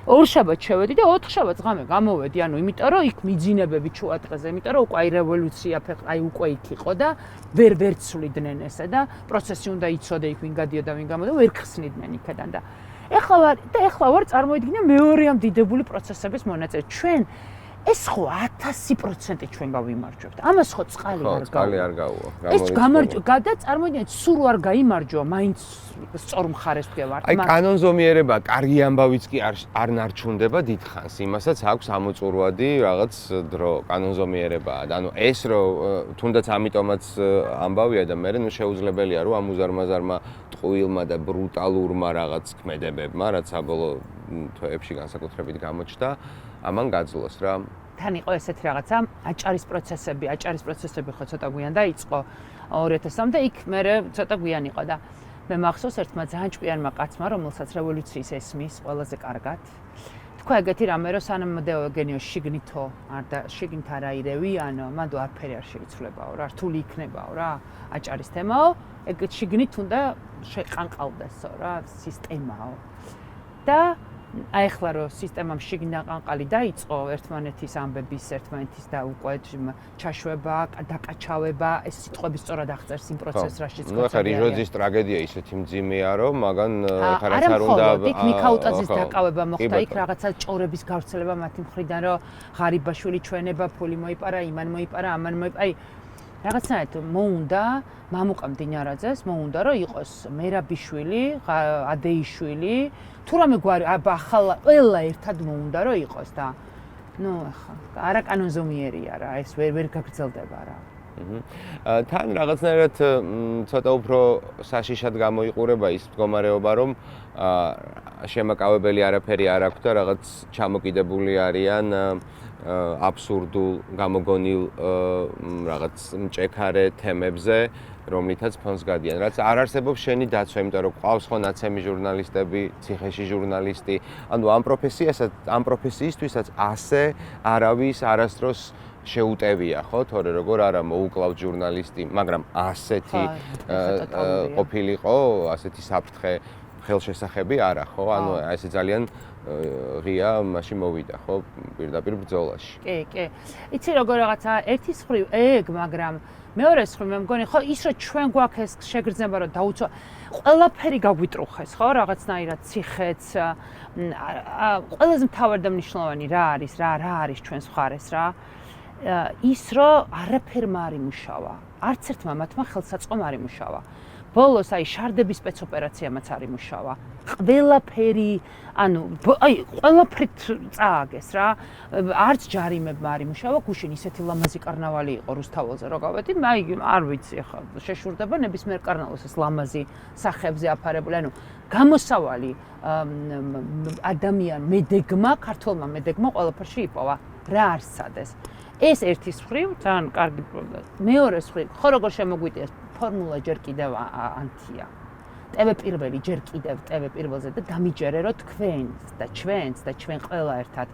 ორ შაბათს შევედი და ოთხ შაბათს ღამე გამოვედი, ანუ იმიტომ რომ იქ მიძინებები ჩუატყეზე, იმიტომ რომ უკვე აი რევოლუცია აი უკვე იქ იყო და ვერ ცვლიდნენ ესე და პროცესი უნდა იცოდე იქ ვინ გადიოდა, ვინ გამოდა, ვერ ხსნიდნენ იქიდან და ეხლა ვარ წარმოიდგინე მეორე ამ დიდებული პროცესების მონაწილე. ჩვენ ეს ხო 1000% ჩვენ გავიმარჯვებთ. ამას ხო წყალი არ გაუვა. ეს გამარჯვა წარმოიდგინეთ, სულ არ გაიმარჯვა, მაინც სწორ მხარეს ვარ. აი კანონზომიერება, კარგი ამბავიც კი არ ნარჩუნდება დიდხანს. იმასაც აქვს ამოწურვადი რაღაც დრო კანონზომიერებაა. ანუ ეს რომ თუნდაც ამიტომაც ამბავია და მე ნუ შეუძლებელია რომ ამ უზარმაზარმა ტყუილმა და ბრუტალურმა რაღაც ქმედებებმა, რაც საბოლოო თვეებში განსაკუთრებით გამოჩნდა, ამან გაძლოს რა. თან იყო ესეთი რაღაცა, აჭარის პროცესები ხო ცოტა გვიან დაიწყო 2000-მდე, იქ მე ცოტა გვიან იყო და მე მახსოვს ერთმა ძალიან ჭკვიანმა კაცმა, რომელსაც რევოლუციის ესმის ყველაზე კარგად. თქვა ეგეთი რამე, რომ სანამ მოდეოგენიო შიგნითო შიგნით არ აირევიანო, მანდ არაფერი არ შეიცვლებაო რა, რთული იქნებაო რა, აჭარის თემაო, ეგ შიგნით უნდა შეყანყავდესო რა, სისტემაო. და აიხლა რომ სისტემამ შიგნიდან ყანყალი დაიწყო, ერთმანეთის ამბების, ერთმანეთის და უკვე ჩაშვება, დაკაჩავება, ეს სიტყვები სწორად აღწერს იმ პროცესს, რაშიც გქონდა. ნუ ახლა რიჟოძის ტრაგედია ისეთი მძიმეა, რომ მაგან ხა რაც არ უნდა იქ მიქაუტაძის დაკავება მოხდა, იქ რაღაცა ჭორების გავრცელება მათი მხრიდან, რომ ღარიბაშვილი ჩვენება, ფული მოიპარა, იმან მოიპარა, ამან მოიპარა, აი რაღაცნაირად მოუნდა მამუკა მდინარაძეს, მოუნდა რომ იყოს მერაბიშვილი, ადეიშვილი, თუ რამე გვარი ახლა ყველა ერთად მოუნდა რომ იყოს და ნუ ახლა არაკანონზომიერია რა, ეს ვერ გაგრძელდება რა. თან რაღაცნაირად ცოტა უფრო საშიშად გამოიყურება ის მდგომარეობა, რომ შემაკავებელი არაფერი არ აქვს და რაღაც ჩამოკიდებული არიან აბსურდულ გამოგონილ რაღაც მჭექარე თემებზე, რომლითაც ფონს გადიან. რაც არ არსებობს შენი დაცვა, იმიტომ რომ ყავს ხო ნაცემი ჟურნალისტები, ციხეში ჟურნალისტი. ანუ ამ პროფესიისთვისაც ასე არავის არასდროს შეუტევია, ხო, თორე როგორ არა მოუკლავთ ჟურნალისტი, მაგრამ ასეთი ყოფილიყო, ასეთი საფრთხე ხელშესახები არა, ხო? ანუ ესე ძალიან ღია მასში მოვიდა, ხო, პირდაპირ ბრძოლაში. კი. იცი როგორ რაღაცა ერთის ხრივ ეგ, მაგრამ მეორეს ხრივ მე მგონი, ხო, ის რომ ჩვენ გვაქვს ეს შეგრძნება, რომ დაუცვა, ყველაფერი გაგვიტრუხეს, ხო, რაღაცნაირად ციხეც, ყველაზე მთავარი და მნიშვნელოვანი რა არის ჩვენს მხარეს რა. ის რომ არაფერმა არ იმუშავა, არც ერთმა მათმა ხელსაწყომ არ იმუშავა. ბოლოს აი შარდების სპეცოპერაციამაც არ იმუშავა. ყველაფერი, ანუ აი ყველაფრით წააგეს რა. არც ჯარიმებმა არ იმუშავა, გუშინ ისეთი ლამაზი კარნავალი იყო რუსთაველზე რო გავედი, აი არ ვიცი ხა შეშურდება ნებისმიერ კარნავალს ეს ლამაზი სახებზე აფარებული, ანუ გამოსავალი ადამიან მედეგმა, ქართველმა მედეგმა ყველაფერში იპოვა. რა არის სადეს? ეს ერთის მხრივ ძალიან კარგი პრობლემა. მეორეს მხრივ, ხო როგორ შემოგვიტიეს ფორმულა ჯერ კიდევ ანთია. ტევე პირველი ჯერ კიდევ ტევე პირველზე და დამიჯერე რომ თქვენს და ჩვენს და ჩვენ ყველა ერთად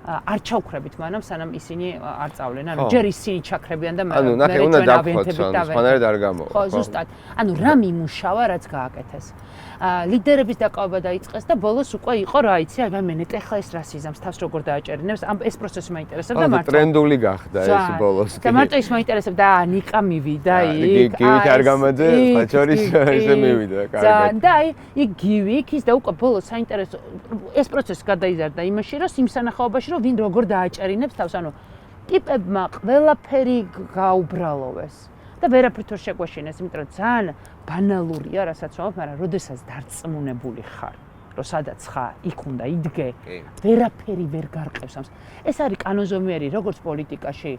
არ ჩავქრებით მანამ სანამ ისინი არ წავლენ. ანუ ჯერ ისინი ჩაქრებიან და მე ჩვენ ავიენტებით და სხვანაირად არ გამოვა. ხო, ზუსტად. ანუ რა მიმუშავა, რაც გააკეთეს. ლიდერების დაკავება დაიწყეს და ბოლოს უკვე იყო რა იცი, აი მე ნეტ ახლა ეს რასიზმს თავს როგორ დააჭერინებს, ეს პროცესი მაინტერესებდა მარტო. ტრენდული გახდა ეს ბოლოს. და მარტო ის მაინტერესებდა, ნიკა მივიდა იქ. გივით არ გამაძე, ხაჩორის ესე მივიდა, კარგად. და აი იქ გივი იქ ის და უკვე ბოლოს საინტერესო ეს პროცესი გადაიზარდა იმაში, რომ სიმსანახაობაში რომ ვინ როგორ დააჭერინებს თავს, ანუ ტიპებმა ყველაფერი გაუბრალოვეს. და ვერაფრით ვერ შეგვაშინეს, იმიტომ რომ ძალიან ბანალურია, რასაც ვამბობ, მაგრამ როდესაც დარწმუნებული ხარ, რომ სადაც ხარ, იქ უნდა იდგე, ვერაფერი ვერ გარყევს ამას. ეს არის კანონზომიერი, როგორც პოლიტიკაში,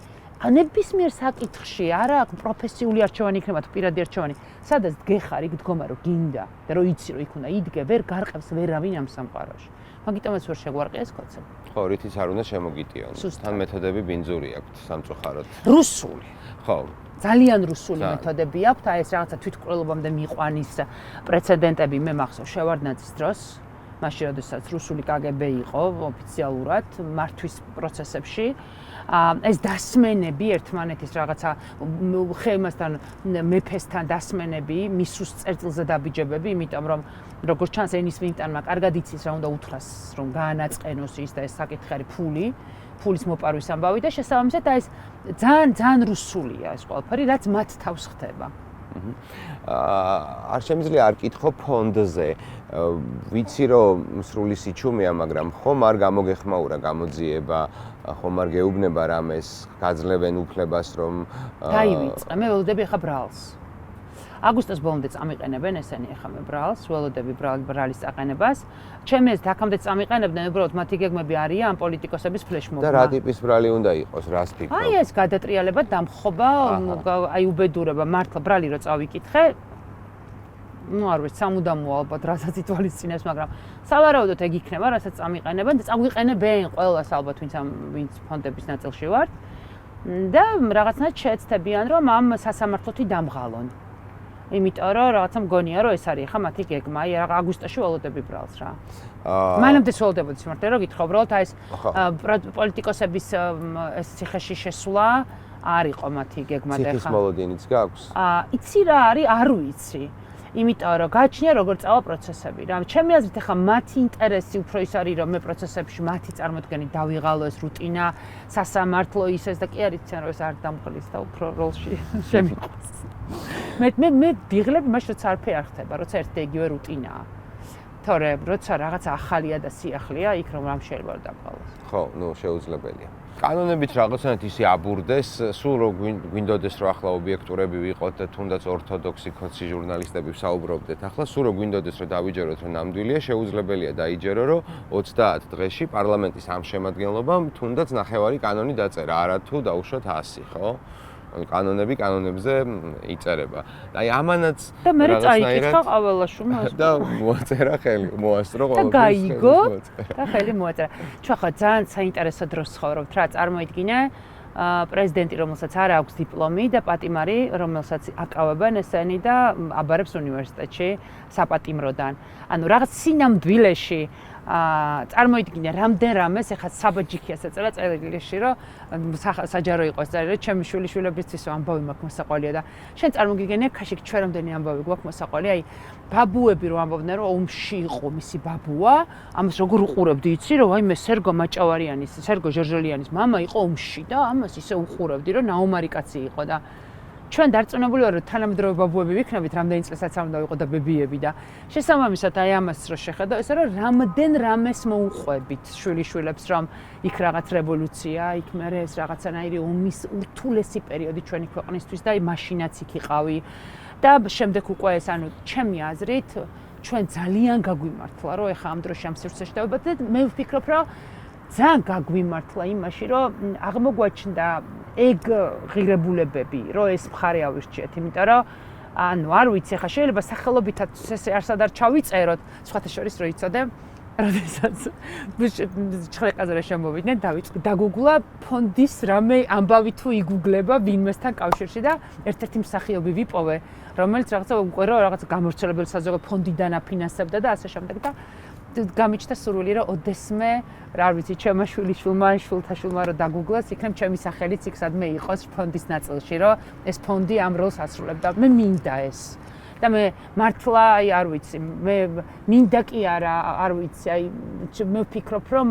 ნებისმიერ საკითხში, არა აქვს პროფესიული არჩევანი იქნება თუ პირადი არჩევანი, სადაც დგეხარ, იქ დგომა რომ გინდა და რომ იცი რომ იქ უნდა იდგე, ვერ გარყევს ვერავინ ამ სამყაროში. მაგიტომაც ვერ შეგვარყია ეს კოცები. ხო, რითიც არ უნდა შემოგიტიონ. თან მეთოდები ბინძური აქვთ სამწუხაროდ. რუსული. ხო. ძალიან რუსული მეთოდები აქვთ, აი ეს რაღაცა თვითმკვლელობამდე მიყვანის პრეცედენტები მე მახსოვს შევარდნაძის დროს, მაშინ როდესაც რუსული KGB იყო ოფიციალურად მართვის პროცესებში. ეს დასმენები ერთმანეთის რაღაცა ხემასთან მეფესთან დასმენები, მისუს წერტილზე დაბიჯებები, იმიტომ რომ როგორც ჩანს ენის მინტანმა კარგად იცის რა უნდა უთხრას, რომ გაანაწყენოს ის და ეს საკითხი არის ფულის მოპარვის ამბავი და შესაბამისად აი ეს ძალიან რუსულია ეს ყველაფერი, რაც მათ თავს ხდება. არ შემიძლია არ კითხო ფონდზე. ვიცი რომ სრული სიჩუმეა, მაგრამ ხომ არ გამოგეხმაურა გამოძიება, ხომ არ გეუბნება რამეს, გაძლევენ უფლებას რომ დაივიწყე, მე ველოდები ახლა ბრალს. აგვისტოს ბოლომდე წამიყენებენ ესენი ახლა მე ბრალს, ველოდები ბრალის წაყენებას. ჩემი ეს აქამდე წამიყენებდნენ, უბრალოდ მათი გეგმები არიან ამ პოლიტიკოსების ფლეშმობმა. და რა ტიპის ბრალი უნდა იყოს, რას ფიქრობ? აი ეს გადატრიალება, დამხობა, აი უბედურება, მართლა ბრალი რო წავიკითხე, არ ვიცი, სამუდამო ალბათ, რასაც ითვალისწინებს, მაგრამ სავარაუდოდ ეგ იქნება, რასაც წამიყენებენ და წაგვიყენებენ ყველას ალბათ, ვინც ფონდების ნაწილში ვართ. და რაღაცნაირად შეეცდებიან, რომ ამ სასამართლოთი დამღალონ. იმიტომ რომ რაღაცა მგონია, რომ ეს არის ხა მათი გეგმა, აი აგვისტოში ველოდები ბრალს რა. მანამდე სველოდებოდი სიმართლე რომ გითხრა, უბრალოდ აი ეს პოლიტიკოსების ეს ციხეში შესვლა არ იყო მათი გეგმა და ხა. ციხის მოლოდინიც გაქვს? იცი რა არის, არ ვიცი. იმიტომ რომ გააჩნია როგორ წავა პროცესები რა. ჩემი აზრით ახლა მათი ინტერესი უფრო ის არის რომ მე პროცესებში მათი წარმოდგენით დავიღალო ეს რუტინა, სასამართლო ისეს და კი არ იციან რომ ეს არ დამღლის და უფრო როლში შემიყვას. მე ვიღლებ იმას როცა არაფერი არ ხდება, როცა ერთი იგივე რუტინაა. თორე როცა რაღაცა ახალია და სიახლეა, იქ რომ რამ შეიძლება დამღალოს. ხო, შეუძლებელია. კანონებით რაღაცნაირად ისე აბურდეს, სულ რო გვინდოდეს რომ ახლა ობიექტურები ვიყოთ და თუნდაც ორთოდოქსი ქოცი ჟურნალისტები ვსაუბრობდეთ, ახლა სულ რო გვინდოდეს რომ დავიჯეროთ რომ ნამდვილია, შეუძლებელია დაიჯერო რომ 30 დღეში პარლამენტის ამ შემადგენლობამ თუნდაც ნახევარი კანონი დაწერა, არა თუ დაუშვათ 100, ხო? კანონებზე იწერება. აი ამანაც და მე წაიკითხა qavalashuma და მოაწერა ხელი, მოასწრო ყოველთვის. და გაიგო და ხელი მოაწერა. ჩვენ ხო ძალიან საინტერესო დროს ცხოვრობთ რა, წარმოიდგინე პრეზიდენტი, რომელსაც არ აქვს დიპლომი და პატიმარი, რომელსაც აკავებენ ესენი და აბარებს უნივერსიტეტში საპატიმროდან. ანუ რაღაც სინამდვილეში წარმოიდგინე რამდენ რამეს ეხლა საბაჯიქიას ეწერა წერილში რომ საჯარო იყოს წერილი რომ ჩემი შვილიშვილებისთვის ამბავი მაქვს მოსაყოლია და შენ წარმოგიდგენია ქაშიქ ჩვენ რამდენი ამბავი გვაქვს მოსაყოლია აი ბაბუები რომ ამბობდნენ რომ ომში იყო მისი ბაბუა ამას როგორ უყურებდი იცი რომ აი მე სერგო მაჭავარიანის სერგო ჟორჟოლიანის მამა იყო ომში და ამას ისე უყურებდი რომ ნაუმარი კაცი იყო და ჩვენ დარწმუნებული ვარ რომ თანამედროვე ბაბუები ვიქნებით რამდენი წელსაც არ უნდა ვიყო და ბებიები და შესაბამისად აი ამას რო შეხედავ ესე რომ რამდენ რამეს მოუყვებით შვილიშვილებს რომ იქ რაღაც რევოლუცია იქ მერე ეს რაღაცანაირი ომის ურთულესი პერიოდი ჩვენი ქვეყნისთვის და აი მაშინაც იქ იყავი და შემდეგ უკვე ეს ანუ ჩემი აზრით ჩვენ ძალიან გაგვიმართლა რომ ეხა ამ დროში ამ სივრცეში დავიბადეთ და მე ვფიქრობ რომ ძალიან გაგვიმართლა იმაში რომ აღმოგვაჩნდა ეგ ღირებულებები რომ ეს მხარე ავირჩიეთ იმიტომ რომ ანუ არ ვიცი ხა შეიძლება სახელობითაც ესე არსად არ ჩავიწეროთ სხვათა შორის რო იცოდე როდესაც ჭხრეკაზე შემოვიდნენ დავიწყე დაგუგლა ფონდის რამე ამბავი თუ იგუგლება ვინმესთან კავშირში და ერთ-ერთი მსახიობი ვიპოვე რომელიც რაღაცა უკვე რაღაც გამორჩელებელ საზოგადო ფონდიდან აფინანსებდა და ასე შემდეგ და გამიჩნდა სურვილი რომ ოდესმე რა ვიცი ჩემმა შვილიშვილმა შვილთაშვილმა რომ დაგუგლას იქნებ ჩემი სახელიც იქ სადმე იყოს ფონდის ნაწილში რომ ეს ფონდი ამ როლს ასრულებდა მე მინდა ეს და მე მართლა აი არ ვიცი მე მინდა კი არ ვიცი აი მე ვფიქრობ რომ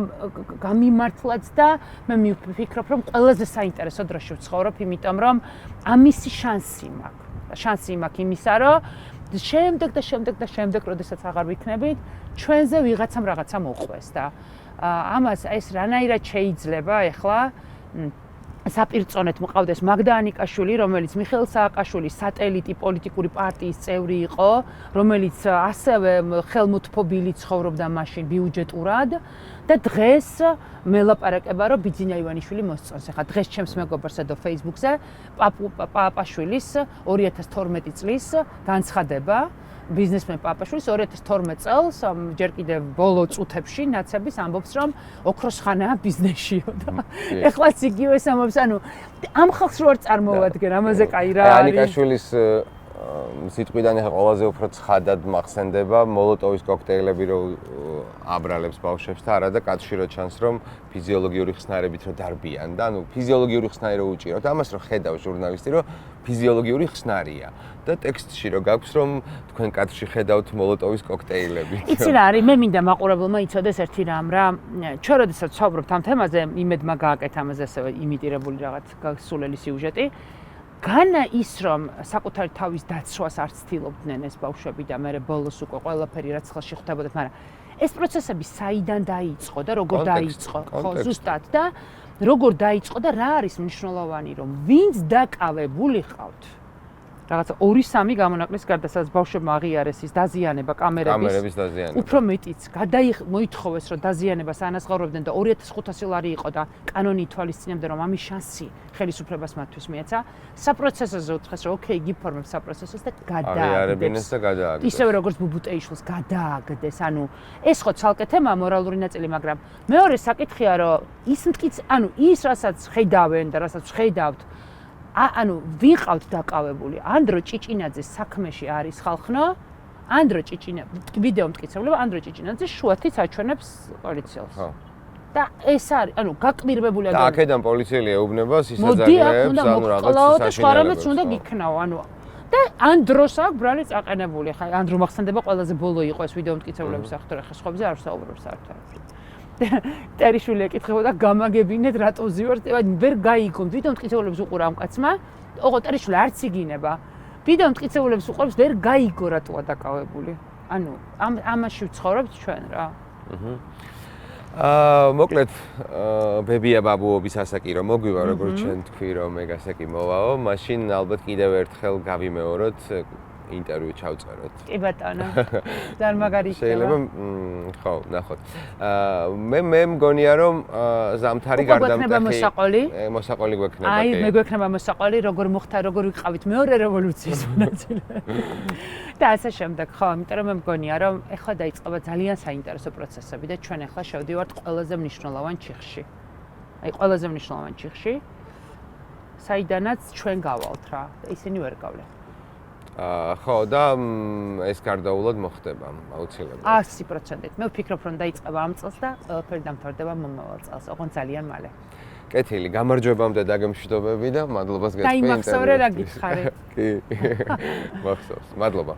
გამიმართლაც და მე ვფიქრობ რომ ყველაზე საინტერესო დროში ვცხოვრობ იმიტომ რომ ამისი შანსი მაქვს იმისა რომ შემდეგ, როდესაც აღარ ვიქნებით, ჩვენზე ვიღაცამ რაღაცა მოყვეს და ამას ეს რანაირად შეიძლება ახლა საპირწონეთ მყავდეს მაგდა ანიკაშვილი, რომელიც მიხეილ სააკაშვილის სატელიტი პოლიტიკური პარტიის წევრი იყო, რომელიც ასევე ხელმოთფობილი ცხოვრობდა მაშინ ბიუჯეტურად და დღეს მელაპარაკება რომ ბიძინა ივანიშვილი მოსწონს. ახლა დღეს ჩემს მეგობარს ედო Facebook-ზე პაპაშვილის 2012 წლის განცხადება ბიზნესმენ პაპაშვილის 2012 წელს ჯერ კიდევ ბოლო წუთებში ნაცების ამბობს რომ ოქროს ხანაა ბიზნესშიო და ეხლაც იგივე ამბობს ანუ ამ ხალხს რო არ წარმოვადგენ ამაზე კაი რა არის ანიკაშვილის სიტყვიდან ახლა ყველაზე უფრო ცხადად მახსენდება მოლოტოვის კოქტეილები რო აბრალებს ბავშვებს და არა და კაცში რო ჩანს რომ ფიზიოლოგიური ხსნარებით რო დარბიან და ანუ ფიზიოლოგიური ხსნარი რო უჭიროთ ამას რო ხედავს ჟურნალისტი რომ ფიზიოლოგიური ხსნარია და ტექსტში რო გაქვს რომ თქვენ კაცში ხედავთ მოლოტოვის კოქტეილები იცი რა არის მე მინდა მაყურებელმა იცოდეს ერთი რამ რა ჩვენ როდესაც ვსაუბრობთ ამ თემაზე იმედმა გააკეთა ამაზე ასევე იმიტირებული რაღაც გასულელი სიუჟეტი განა ის რომ საკუთარი თავის დაცვას არ ცდილობდნენ ეს ბავშვები და მე ბოლოს უკვე ყველაფერი რაც ხელში ხვდებოდათ მაგრამ ეს პროცესები საიდან დაიწყო და როგორ დაიწყო ხო ზუსტად და როგორ დაიწყო და რა არის მნიშვნელოვანი რომ ვინც დაკავებული ყავთ რაღაცა 2-3 გამონაკლის გარდა სადაც ბავშვებმა აღიარეს ის დაზიანება კამერების დაზიანება. უფრო მეტიც მოითხოვეს რომ დაზიანებას ანაზღაურებდნენ და 2500 ლარი იყო და კანონი ითვალისწინებდა რომ ამის შანსი ხელისუფლებას მათთვის მიეცა. საპროცესოზე უთხრეს რომ ოკეი გიფორმებს საპროცესოს და გადააგდებინეს და გადააგდეს. ისევე როგორც ბუბუტეიშვილს გადააგდეს. ანუ ეს ხო ცალკე თემაა მორალური ნაწილი, მაგრამ მეორე საკითხია რომ ის რასაც ხედავენ და რასაც ხედავთ ანუ ვიყავთ დაკავებული ანდრო ჭიჭინაძის საქმეში არის ხალხნო ანდრო ვიდეო მტკიცებლობა ანდრო ჭიჭინაძე შუათით აჩვენებს პოლიციელს და ეს არის ანუ გაკვირვებული და აქედან პოლიციელი ეუბნება მოდი სისაძაგლეებს ანუ რაღაცა სხვა უნდა გიქნაო ანუ და ანდროს აქვს ბრალი წაყენებული ხა ანდრო მახსენდება ყველაზე ბოლო იყო ეს ვიდეო მტკიცებლების აღთორე ხესხობზე არ ვსაუბრობ საერთოდ ტერიშვილი ეკითხებოდა გამაგებინეთ რატო ზივართ ვერ გაიგონთ ვიდეო მტკიცებლებს უყურა ამ კაცმა ოღონდ ტერიშვილი არც იგინება ვიდეო მტკიცებლებს უყურებს ვერ გაიგო რატოა დაკავებული ანუ ამაში ვცხოვრობთ ჩვენ რა მოკლედ ბებია ბაბუობის ასაკი რომ მოგვივა როგორც ჩვენ თქვი რომ მე გასაკი მოვაო მაშინ ალბათ კიდევ ერთხელ გავიმეოროთ ინტერვიუ ჩავწეროთ. კი ბატონო. ძალიან მაგარი იქნება. შეიძლება ხო, ნახოთ. მე მგონია რომ ზამთარი გარდამტეხი მოსაყოლი გვექნება. აი, მე გვექნება მოსაყოლი, როგორ მოხდა, როგორ ვიყავით მეორე რევოლუციის მონაწილე. და ასე შემდეგ, ხო, იმიტომ რომ მე მგონია რომ ეხლა დაიწყება ძალიან საინტერესო პროცესები და ჩვენ ეხლა შევდივართ ყველაზე მნიშვნელოვან ჩიხში. აი, ყველაზე მნიშვნელოვან ჩიხში. საიდანაც ჩვენ გავალთ რა. ისინი ვერ გავლენ. ხო და ეს გარდაულად მოხდება აუცილებლად. 100%. მე ვფიქრობ რომ დაიწყება ამ წელს და ყველაფერი დამთავრდება მომავალ წელს, ოღონდ ძალიან მალე. კეთილი, გამარჯვებამდე დაგემშვიდობები და მადლობას გეტყვი და იმახსოვრე რა გითხარი. კი. მახსოვს. მადლობა.